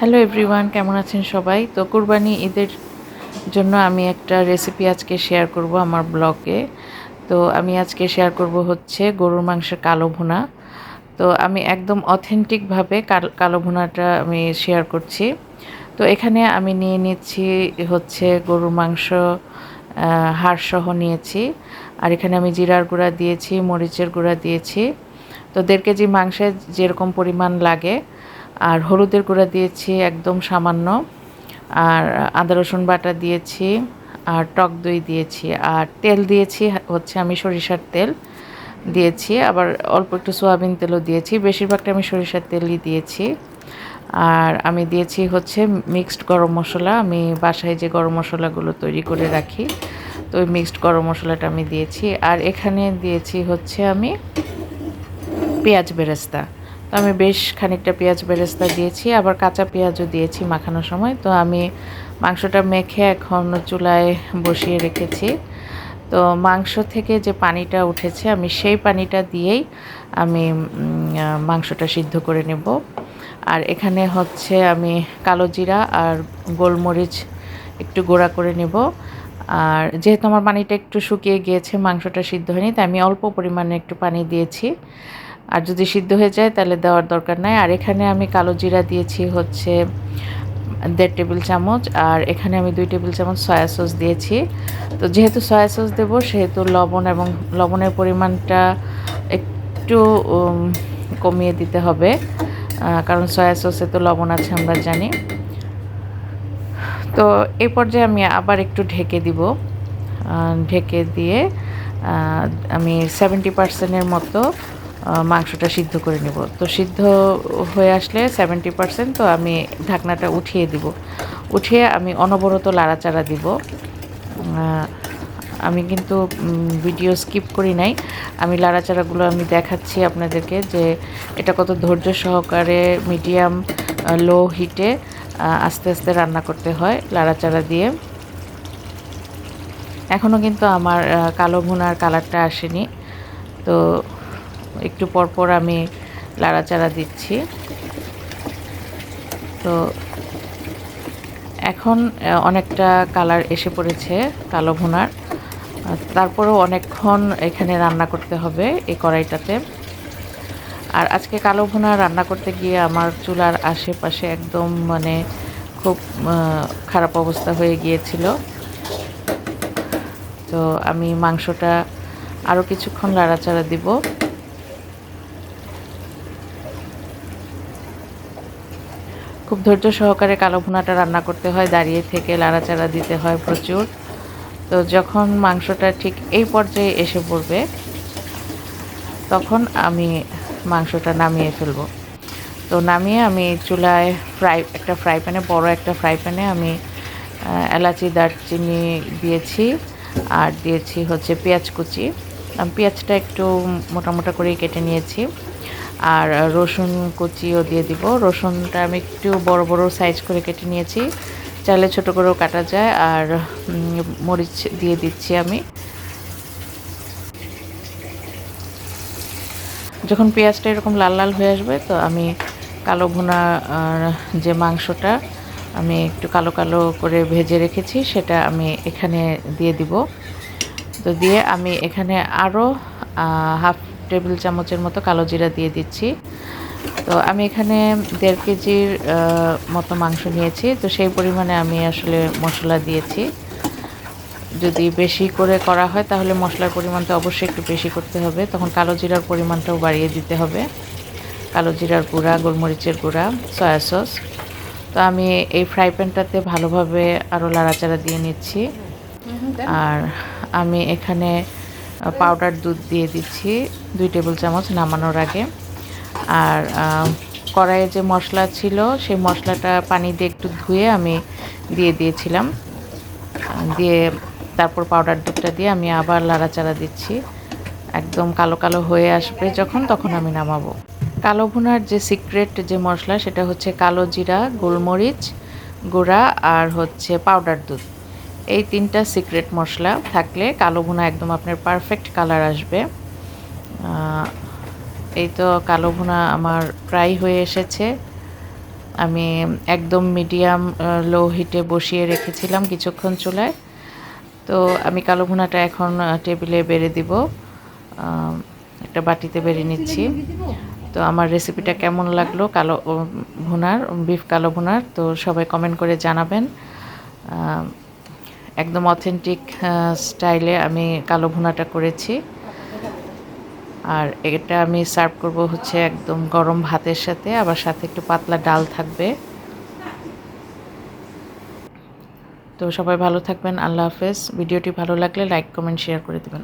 Hello everyone, কেমন আছেন সবাই? তো কুরবানি ঈদের জন্য আমি একটা রেসিপি আজকে শেয়ার করব আমার ব্লগে। তো আমি আজকে শেয়ার করব হচ্ছে গরুর মাংসের কালো ভুনা। তো আমি একদম অথেন্টিকভাবে কালো ভুনাটা আমি শেয়ার করছি। তো এখানে আমি নিয়ে নিচ্ছি হচ্ছে গরুর মাংস, হাড়সহ নিয়েছি। আর এখানে আমি জিরার গুঁড়া দিয়েছি, মরিচের গুঁড়া দিয়েছি। তো 1.5 কেজি মাংসে যেরকম পরিমাণ লাগে। আর হলুদের গুঁড়া দিয়েছি একদম সামান্য। আর আদা রসুন বাটা দিয়েছি। আর টক দই দিয়েছি। আর তেল দিয়েছি হচ্ছে আমি সরিষার তেল দিয়েছি। আবার অল্প একটু সয়াবিন তেলও দিয়েছি। বেশিরভাগটা আমি সরিষার তেলই দিয়েছি। আর আমি দিয়েছি হচ্ছে মিক্সড গরম মশলা। আমি বাসায় যে গরম মশলাগুলো তৈরি করে রাখি, তো ওই মিক্সড গরম মশলাটা আমি দিয়েছি। আর এখানে দিয়েছি হচ্ছে আমি পেঁয়াজ বেরেস্তা। তো আমি বেশ খানিকটা পেঁয়াজ বেরেস্তা দিয়েছি, আবার কাঁচা পেঁয়াজও দিয়েছি মাখানোর সময়। তো আমি মাংসটা মেখে এখন চুলায় বসিয়ে রেখেছি। তো মাংস থেকে যে পানিটা উঠেছে আমি সেই পানিটা দিয়েই আমি মাংসটা সিদ্ধ করে নেব। আর এখানে হচ্ছে আমি কালো জিরা আর গোলমরিচ একটু গুঁড়া করে নেব। আর যেহেতু আমার পানিটা একটু শুকিয়ে গিয়েছে, মাংসটা সিদ্ধ হয়নি, তাই আমি অল্প পরিমাণে একটু পানি দিয়েছি। আর যদি সিদ্ধ হয়ে যায় তাহলে দেওয়ার দরকার নাই। আর এখানে আমি কালো জিরা দিয়েছি হচ্ছে 1.5 টেবিল চামচ। আর এখানে আমি 2 টেবিল চামচ সয়া সস দিয়েছি। তো যেহেতু সয়া সস দেবো, সেহেতু লবণ এবং লবণের পরিমাণটা একটু কমিয়ে দিতে হবে, কারণ সয়া সসে তো লবণ আছে আমরা জানি। তো এই পর্যায়ে আমি আবার একটু ঢেকে দিব। ঢেকে দিয়ে আমি 70% মতো মাংসটা সিদ্ধ করে নেব। তো সিদ্ধ হয়ে আসলে 70%, তো আমি ঢাকনাটা উঠিয়ে দিব। উঠিয়ে আমি অনবরত লাড়াচাড়া দিব। আমি কিন্তু ভিডিও স্কিপ করি নাই। আমি লাড়াচাড়াগুলো আমি দেখাচ্ছি আপনাদেরকে যে এটা কত ধৈর্য সহকারে মিডিয়াম লো হিটে আস্তে আস্তে রান্না করতে হয় লাড়াচাড়া দিয়ে। এখনও কিন্তু আমার কালো ভুনার কালারটা আসেনি। তো একটু পরপর আমি লাড়াচাড়া দিচ্ছি। তো এখন অনেকটা কালার এসে পড়েছে কালো ভুনার। তারপরেও অনেকক্ষণ এখানে রান্না করতে হবে এই কড়াইটাতে। আর আজকে কালো ভুনা রান্না করতে গিয়ে আমার চুলার আশেপাশে একদম মানে খুব খারাপ অবস্থা হয়ে গিয়েছিল। তো আমি মাংসটা আরও কিছুক্ষণ লাড়াচাড়া দিব। খুব ধৈর্য সহকারে কালো ভুনাটা রান্না করতে হয়, দাঁড়িয়ে থেকে লাড়াচাড়া দিতে হয় প্রচুর। তো যখন মাংসটা ঠিক এই পর্যায়ে এসে পড়বে, তখন আমি মাংসটা নামিয়ে ফেলব। তো নামিয়ে আমি চুলায় একটা ফ্রাই প্যানে, বড় একটা ফ্রাই প্যানে আমি এলাচি দারচিনি দিয়েছি। আর দিয়েছি হচ্ছে পেঁয়াজ কুচি। পেঁয়াজটা একটু মোটা মোটা করেই কেটে নিয়েছি। আর রসুন কুচিও দিয়ে দিব। রসুনটা আমি একটু বড় বড় সাইজ করে কেটে নিয়েছি, চাইলে ছোট করেও কাটা যায়। আর মরিচ দিয়ে দিচ্ছি আমি। যখন পেঁয়াজটা এরকম লাল লাল হয়ে আসবে, তো আমি কালো ভুনা যে মাংসটা আমি একটু কালো কালো করে ভেজে রেখেছি, সেটা আমি এখানে দিয়ে দিব। তো দিয়ে আমি এখানে আরও হাফ টেবিল চামচের মতো কালো জিরা দিয়ে দিচ্ছি। তো আমি এখানে 1.5 কেজির মতো মাংস নিয়েছি, তো সেই পরিমাণে আমি আসলে মশলা দিয়েছি। যদি বেশি করে করা হয় তাহলে মশলার পরিমাণটা অবশ্যই একটু বেশি করতে হবে, তখন কালো জিরার পরিমাণটাও বাড়িয়ে দিতে হবে। কালো জিরার গুঁড়া, গোলমরিচের গুঁড়া, সয়া সস। তো আমি এই ফ্রাই প্যানটাতে ভালোভাবে আরও লাড়াচাড়া দিয়ে নিচ্ছি। আর আমি এখানে পাউডার দুধ দিয়ে দিচ্ছি 2 টেবিল চামচ নামানোর আগে। আর কড়াইয়ে যে মশলা ছিল, সেই মশলাটা পানি দিয়ে একটু ধুয়ে আমি দিয়ে দিয়েছিলাম। দিয়ে তারপর পাউডার দুধটা দিয়ে আমি আবার লাড়াচাড়া দিচ্ছি। একদম কালো কালো হয়ে আসবে যখন, তখন আমি নামাবো। কালো ভুনার যে সিক্রেট যে মশলা, সেটা হচ্ছে কালো জিরা, গোলমরিচ গুঁড়া আর হচ্ছে পাউডার দুধ। এই 3টা সিক্রেট মশলা থাকলে কালো ভুনা একদম আপনার পারফেক্ট কালার আসবে। এই তো কালো ভুনা আমার প্রায় হয়ে এসেছে। আমি একদম মিডিয়াম লো হিটে বসিয়ে রেখেছিলাম কিছুক্ষণ চুলায়। তো আমি কালো ভুনাটা এখন টেবিলে বেড়ে দিব, একটা বাটিতে বেড়ে নিচ্ছি। তো আমার রেসিপিটা কেমন লাগলো কালো ভুনার, বিফ কালো ভুনার, তো সবাই কমেন্ট করে জানাবেন। একদম অথেন্টিক স্টাইলে আমি কালো ভুনাটা করেছি। আর এটা আমি সার্ভ করব হচ্ছে একদম গরম ভাতের সাথে, আবার সাথে একটু পাতলা ডাল থাকবে। তো সবাই ভালো থাকবেন, আল্লাহ হাফেজ। ভিডিওটি ভালো লাগলে লাইক কমেন্ট শেয়ার করে দেবেন।